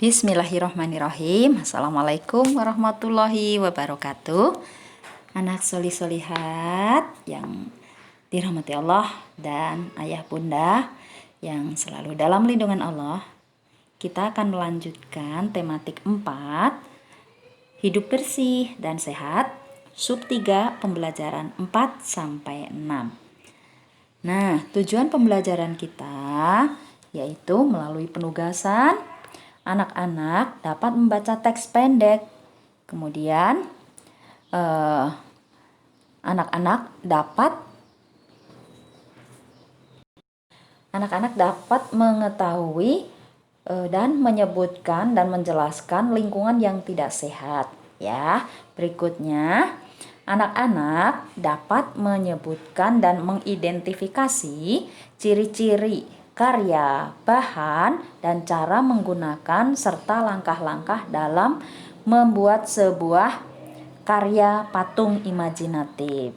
Bismillahirrahmanirrahim. Assalamualaikum warahmatullahi wabarakatuh. Anak solih-solihat yang dirahmati Allah dan ayah bunda yang selalu dalam lindungan Allah. Kita akan melanjutkan tematik 4, hidup bersih dan sehat, sub 3, pembelajaran 4-6. Nah, tujuan pembelajaran kita yaitu melalui penugasan anak-anak dapat membaca teks pendek. Kemudian anak-anak dapat mengetahui dan menyebutkan dan menjelaskan lingkungan yang tidak sehat. Ya, berikutnya anak-anak dapat menyebutkan dan mengidentifikasi ciri-ciri karya, bahan, dan cara menggunakan serta langkah-langkah dalam membuat sebuah karya patung imajinatif.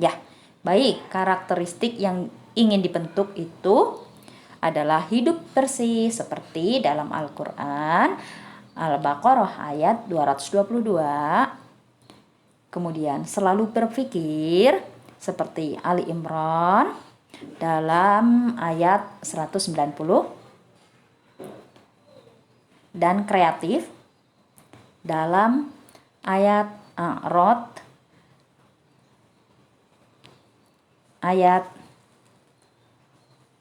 Ya, baik, karakteristik yang ingin dibentuk itu adalah hidup bersih seperti dalam Al-Quran Al-Baqarah ayat 222. Kemudian selalu berpikir seperti Ali Imran dalam ayat 190 dan kreatif dalam ayat A'rad ayat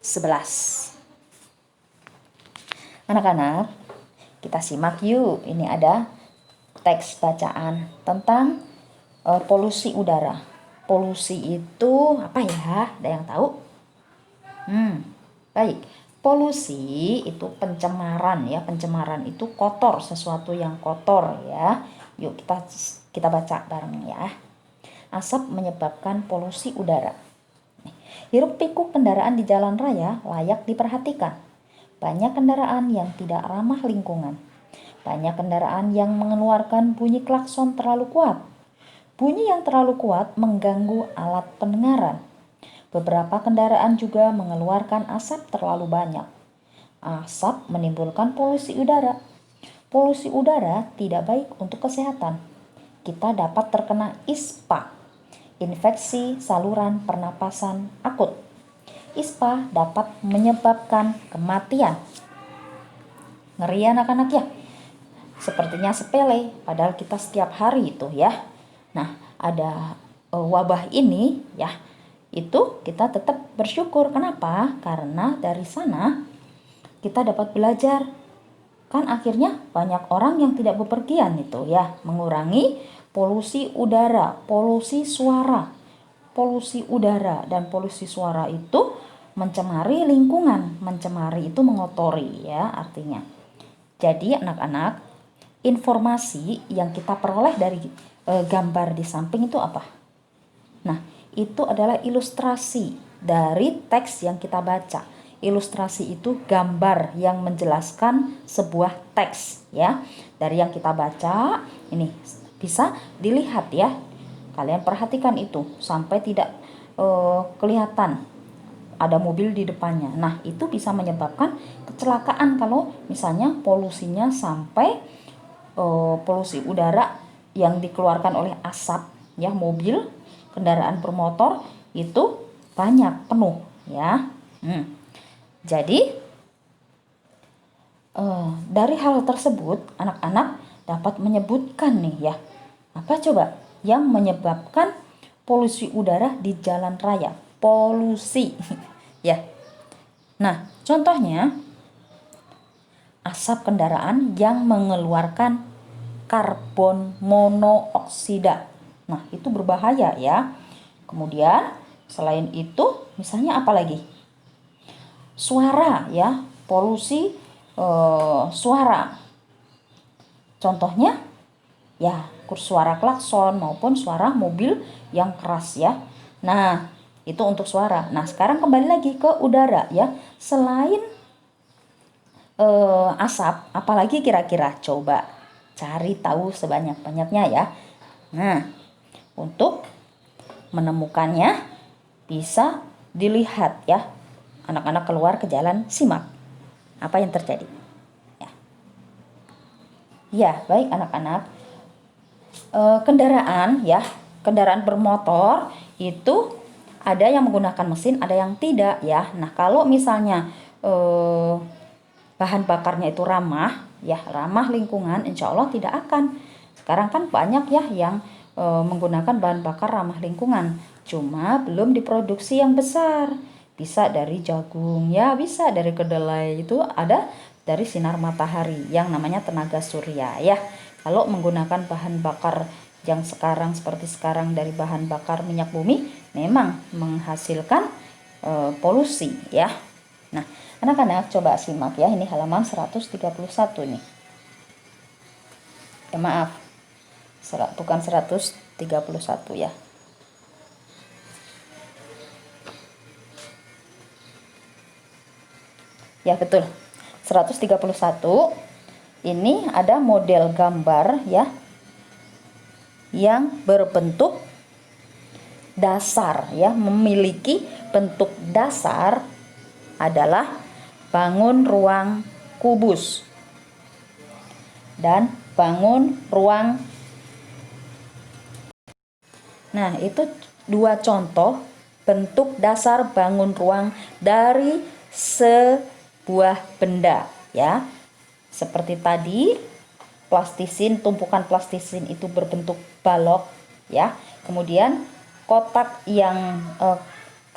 11. Anak-anak, kita simak yuk. Ini ada teks bacaan tentang polusi udara. Polusi itu apa ya? Ada yang tahu? Baik. Polusi itu pencemaran ya. Pencemaran itu kotor, sesuatu yang kotor ya. Yuk kita baca bareng ya. Asap menyebabkan polusi udara. Hiruk pikuk kendaraan di jalan raya layak diperhatikan. Banyak kendaraan yang tidak ramah lingkungan. Banyak kendaraan yang mengeluarkan bunyi klakson terlalu kuat. Bunyi yang terlalu kuat mengganggu alat pendengaran. Beberapa kendaraan juga mengeluarkan asap terlalu banyak. Asap menimbulkan polusi udara. Polusi udara tidak baik untuk kesehatan. Kita dapat terkena ISPA, infeksi saluran pernapasan akut. ISPA dapat menyebabkan kematian. Ngeri anak-anak ya? Sepertinya sepele, padahal kita setiap hari itu ya. Nah, ada wabah ini ya, itu kita tetap bersyukur. Kenapa? Karena dari sana kita dapat belajar. Kan akhirnya banyak orang yang tidak bepergian itu ya, mengurangi polusi udara, polusi suara. Polusi udara dan polusi suara itu mencemari lingkungan, mencemari itu mengotori ya artinya. Jadi anak-anak, informasi yang kita peroleh dari gambar di samping itu apa? Nah, itu adalah ilustrasi dari teks yang kita baca. Ilustrasi itu gambar yang menjelaskan sebuah teks ya. Dari yang kita baca ini bisa dilihat ya. Kalian perhatikan itu sampai tidak kelihatan ada mobil di depannya. Nah, itu bisa menyebabkan kecelakaan kalau misalnya polusinya sampai polusi udara yang dikeluarkan oleh asap ya, mobil, kendaraan bermotor itu banyak, penuh ya. Jadi dari hal tersebut anak-anak dapat menyebutkan nih ya, apa coba yang menyebabkan polusi udara di jalan raya? Polusi ya. Nah, contohnya asap kendaraan yang mengeluarkan karbon monoksida. Nah, itu berbahaya ya. Kemudian selain itu misalnya apa lagi? Suara ya, polusi suara. Contohnya ya, suara klakson maupun suara mobil yang keras ya. Nah, itu untuk suara. Nah, sekarang kembali lagi ke udara ya. Selain asap, apalagi kira-kira? Coba cari tahu sebanyak-banyaknya ya. Nah, untuk menemukannya bisa dilihat ya. Anak-anak keluar ke jalan, simak apa yang terjadi ya. Ya, baik anak-anak. Kendaraan ya, kendaraan bermotor itu ada yang menggunakan mesin, ada yang tidak ya. Nah, kalau misalnya bahan bakarnya itu ramah ya, ramah lingkungan, insya Allah tidak akan. Sekarang kan banyak ya yang menggunakan bahan bakar ramah lingkungan, cuma belum diproduksi yang besar. Bisa dari jagung ya, bisa dari kedelai, itu ada dari sinar matahari yang namanya tenaga surya ya. Kalau menggunakan bahan bakar yang sekarang seperti sekarang dari bahan bakar minyak bumi, memang menghasilkan polusi ya. Nah, anak-anak coba simak ya, ini halaman 131 nih. Maaf, bukan 131 ya. Ya betul, 131 ini ada model gambar ya yang berbentuk dasar ya, memiliki bentuk dasar adalah bangun ruang kubus dan bangun ruang. Nah, itu dua contoh bentuk dasar bangun ruang dari sebuah benda ya. Seperti tadi, plastisin, tumpukan plastisin itu berbentuk balok ya. Kemudian kotak yang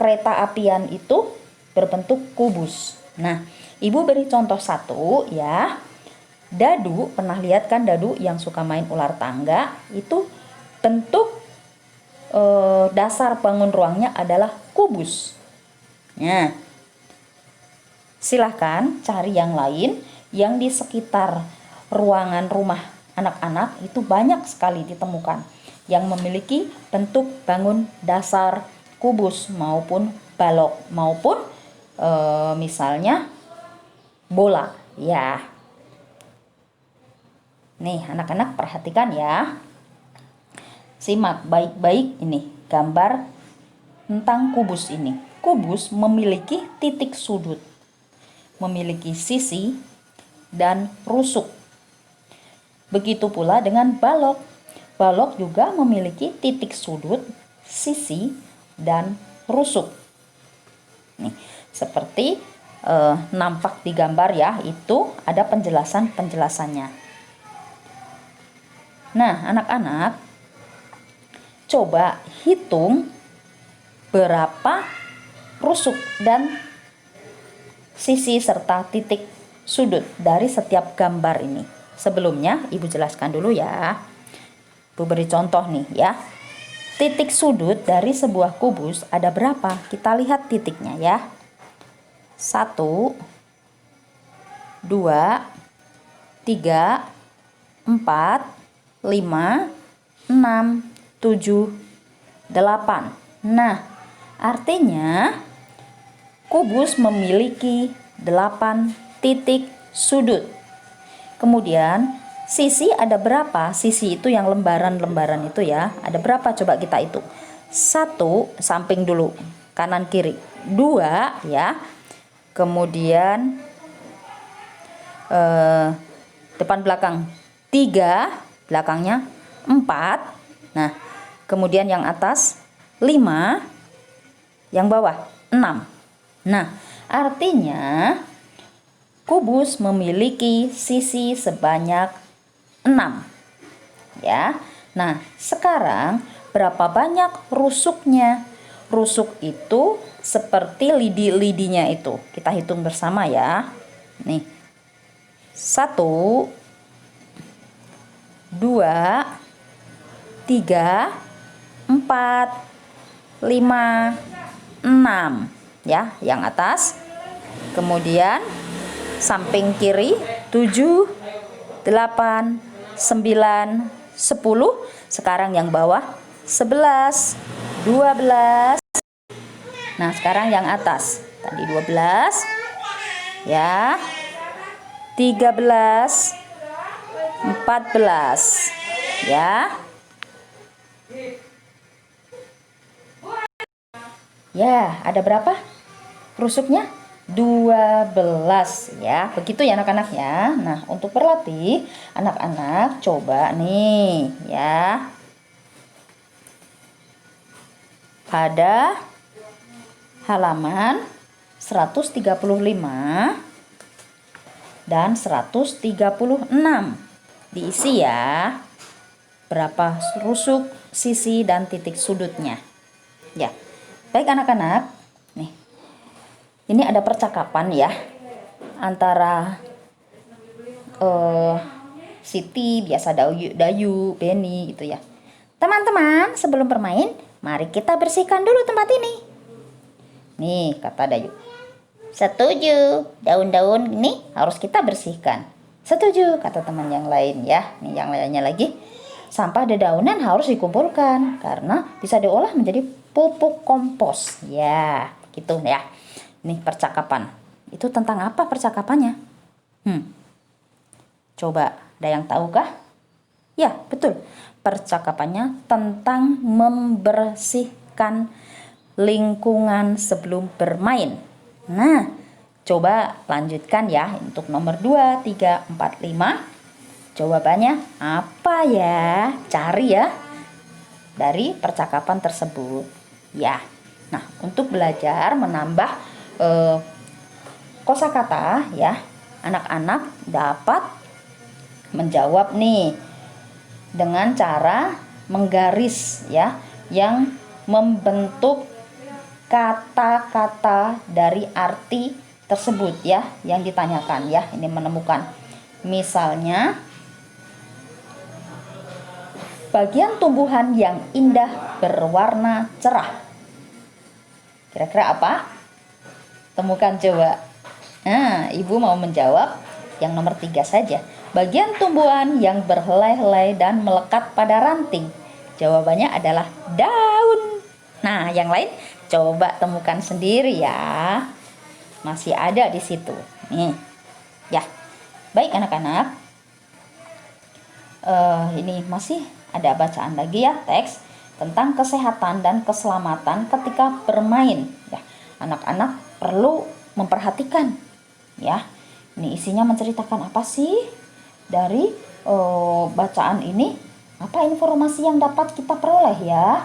kereta apian itu berbentuk kubus. Nah, Ibu beri contoh satu ya. Dadu, pernah lihat kan dadu yang suka main ular tangga? Itu bentuk dasar bangun ruangnya adalah kubus. Nah, silahkan cari yang lain yang di sekitar ruangan rumah anak-anak, itu banyak sekali ditemukan yang memiliki bentuk bangun dasar kubus maupun balok maupun misalnya bola ya. Nih anak-anak perhatikan ya, simak baik-baik ini gambar tentang kubus ini. Kubus memiliki titik sudut, memiliki sisi dan rusuk. Begitu pula dengan balok. Balok juga memiliki titik sudut, sisi, dan rusuk. Nih, seperti nampak di gambar ya, itu ada penjelasannya. Nah, anak-anak, coba hitung berapa rusuk dan sisi serta titik sudut dari setiap gambar ini. Sebelumnya Ibu jelaskan dulu ya. Ibu beri contoh nih ya. Titik sudut dari sebuah kubus ada berapa? Kita lihat titiknya ya. 1, 2, 3, 4, 5, 6, 7, 8. Nah, artinya kubus memiliki 8 titik sudut. Kemudian sisi ada berapa? Sisi itu yang lembaran-lembaran itu ya. Ada berapa? Coba kita hitung. 1 samping dulu, kanan kiri. 2 ya. Kemudian depan belakang 3, belakangnya 4. Nah, kemudian yang atas 5, yang bawah 6. Nah, artinya kubus memiliki sisi sebanyak 6 ya. Nah, sekarang berapa banyak rusuknya? Rusuk itu seperti lidi-lidinya itu. Kita hitung bersama ya. Nih. 1, 2, 3, 4, 5, 6 ya, yang atas. Kemudian samping kiri 7, 8, 9, 10. Sekarang yang bawah 11, 12. Nah, sekarang yang atas. Tadi 12 ya. 13, 14 ya. Ya, ada berapa rusuknya? 12 ya. Begitu ya anak-anak ya. Nah, untuk berlatih, anak-anak coba nih ya. Pada halaman 135 dan 136 diisi ya. Berapa rusuk, sisi, dan titik sudutnya. Ya. Baik anak-anak. Nih. Ini ada percakapan ya antara Siti, biasa Dayu, Beni gitu ya. Teman-teman, sebelum bermain, mari kita bersihkan dulu tempat ini. Nih, kata Dayu. Setuju, daun-daun ini harus kita bersihkan. Setuju, kata teman yang lain ya. Nih yang lainnya lagi. Sampah dedaunan harus dikumpulkan karena bisa diolah menjadi pupuk kompos. Ya, gitu ya. Nih percakapan. Itu tentang apa percakapannya? Coba, ada yang tahu kah? Ya, betul. Percakapannya tentang membersihkan lingkungan sebelum bermain. Nah, coba lanjutkan ya untuk nomor 2, 3, 4, 5. Jawabannya apa ya? Cari ya dari percakapan tersebut. Ya. Nah, untuk belajar menambah kosakata ya, anak-anak dapat menjawab nih dengan cara menggaris ya yang membentuk kata-kata dari arti tersebut ya yang ditanyakan ya. Ini menemukan misalnya bagian tumbuhan yang indah berwarna cerah. Kira-kira apa? Temukan coba. Nah, ibu mau menjawab yang nomor 3 saja. Bagian tumbuhan yang berhelai-helai dan melekat pada ranting. Jawabannya adalah daun. Nah, yang lain coba temukan sendiri ya. Masih ada di situ. Nih. Ya. Baik anak-anak. Ini masih ada bacaan lagi ya, teks tentang kesehatan dan keselamatan ketika bermain ya. Anak-anak perlu memperhatikan ya. Ini isinya menceritakan apa sih dari bacaan ini? Apa informasi yang dapat kita peroleh ya?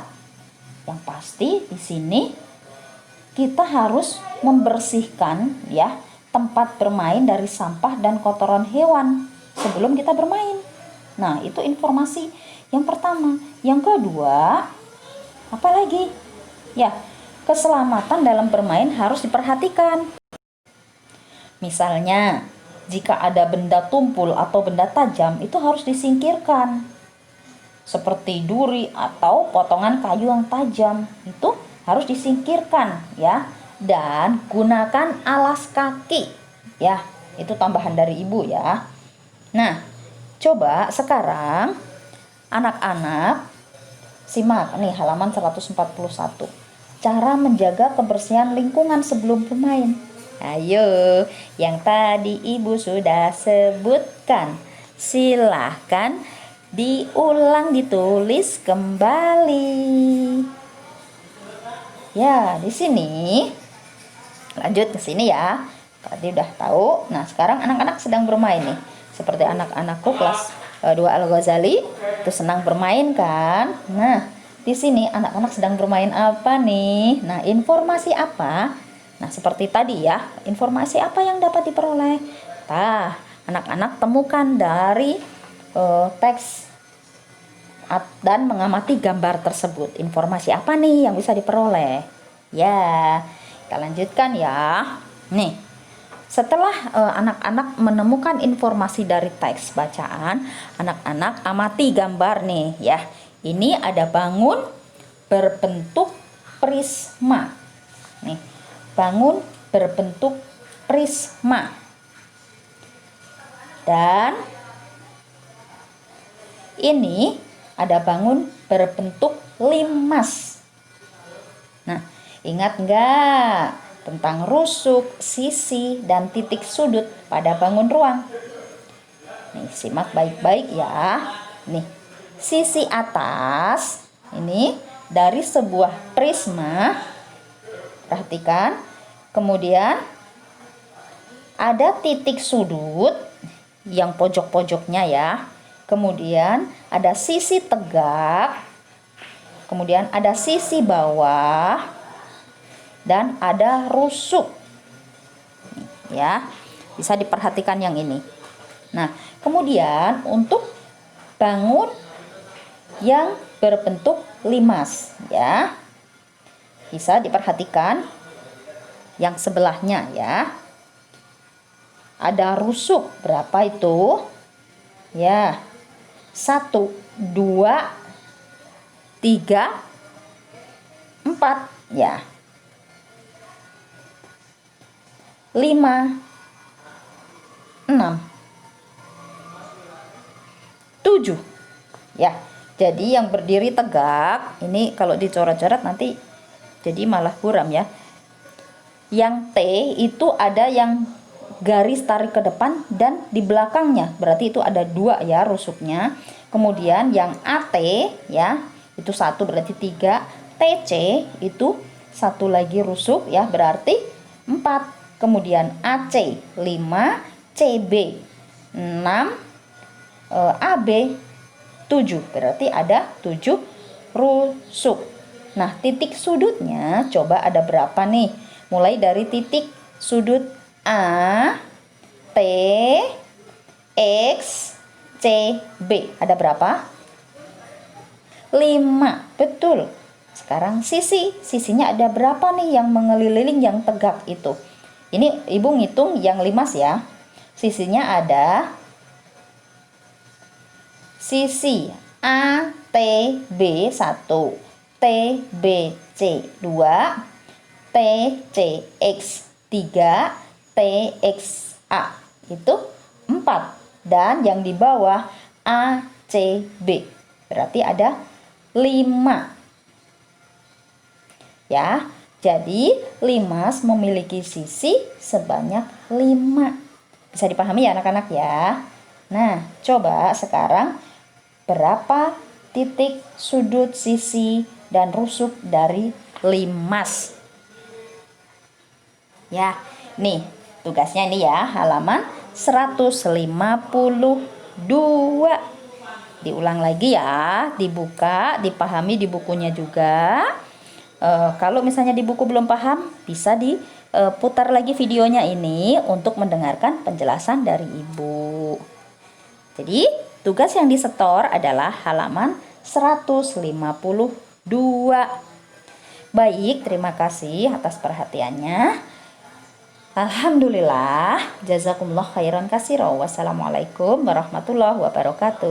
Yang pasti di sini kita harus membersihkan ya tempat bermain dari sampah dan kotoran hewan sebelum kita bermain. Nah, itu informasi yang pertama. Yang kedua, apa lagi? Ya, keselamatan dalam bermain harus diperhatikan. Misalnya, jika ada benda tumpul atau benda tajam, itu harus disingkirkan. Seperti duri atau potongan kayu yang tajam, itu harus disingkirkan ya. Dan gunakan alas kaki. Ya, itu tambahan dari ibu ya. Nah, coba sekarang anak-anak simak nih halaman 141. Cara menjaga kebersihan lingkungan sebelum bermain. Ayo, yang tadi ibu sudah sebutkan. Silahkan diulang, ditulis kembali. Ya, di sini lanjut ke sini ya. Tadi udah tahu. Nah, sekarang anak-anak sedang bermain nih. Seperti anak-anakku kelas 2 Al-Ghazali itu senang bermain kan. Nah, di sini anak-anak sedang bermain apa nih? Nah, informasi apa? Nah, seperti tadi ya, informasi apa yang dapat diperoleh? Nah, anak-anak temukan dari teks dan mengamati gambar tersebut. Informasi apa nih yang bisa diperoleh? Ya, kita lanjutkan ya. Nih, setelah anak-anak menemukan informasi dari teks bacaan, anak-anak amati gambar nih ya. Ini ada bangun berbentuk prisma. Nih, bangun berbentuk prisma. Dan ini ada bangun berbentuk limas. Nah, ingat nggak tentang rusuk, sisi, dan titik sudut pada bangun ruang? Nih, simak baik-baik ya. Nih, sisi atas ini dari sebuah prisma. Perhatikan. Kemudian ada titik sudut yang pojok-pojoknya ya. Kemudian ada sisi tegak. Kemudian ada sisi bawah. Dan ada rusuk. Ya, bisa diperhatikan yang ini. Nah, kemudian untuk bangun yang berbentuk limas ya, bisa diperhatikan yang sebelahnya ya. Ada rusuk berapa itu? Ya, 1, 2, 3, 4 ya. 5, 6, 7 ya. Jadi yang berdiri tegak ini kalau dicoret-coret nanti jadi malah buram ya. Yang T itu ada yang garis tarik ke depan dan di belakangnya, berarti itu ada 2 ya rusuknya. Kemudian yang AT ya, itu 1 berarti 3. TC itu 1 lagi rusuk ya, berarti 4. Kemudian AC 5, CB 6, AB 7, berarti ada 7 rusuk. Nah, titik sudutnya coba ada berapa nih? Mulai dari titik sudut A, T, X, C, B. Ada berapa? 5. Betul. Sekarang sisinya ada berapa nih yang mengeliling yang tegak itu? Ini Ibu ngitung yang limas ya. Sisinya ada sisi A, T, B 1, T, B, C 2, T, C, X 3, T, X, A itu 4. Dan yang di bawah A, C, B berarti ada 5 ya. Jadi limas memiliki sisi sebanyak 5. Bisa dipahami ya anak-anak ya. Nah, coba sekarang berapa titik sudut, sisi, dan rusuk dari limas? Ya, nih tugasnya ini ya, halaman 152. Diulang lagi ya, dibuka, dipahami di bukunya juga. Kalau misalnya di buku belum paham, bisa diputar lagi videonya ini untuk mendengarkan penjelasan dari Ibu. Jadi, tugas yang disetor adalah halaman 152. Baik, terima kasih atas perhatiannya. Alhamdulillah, jazakumullah khairan katsira. Wassalamualaikum warahmatullahi wabarakatuh.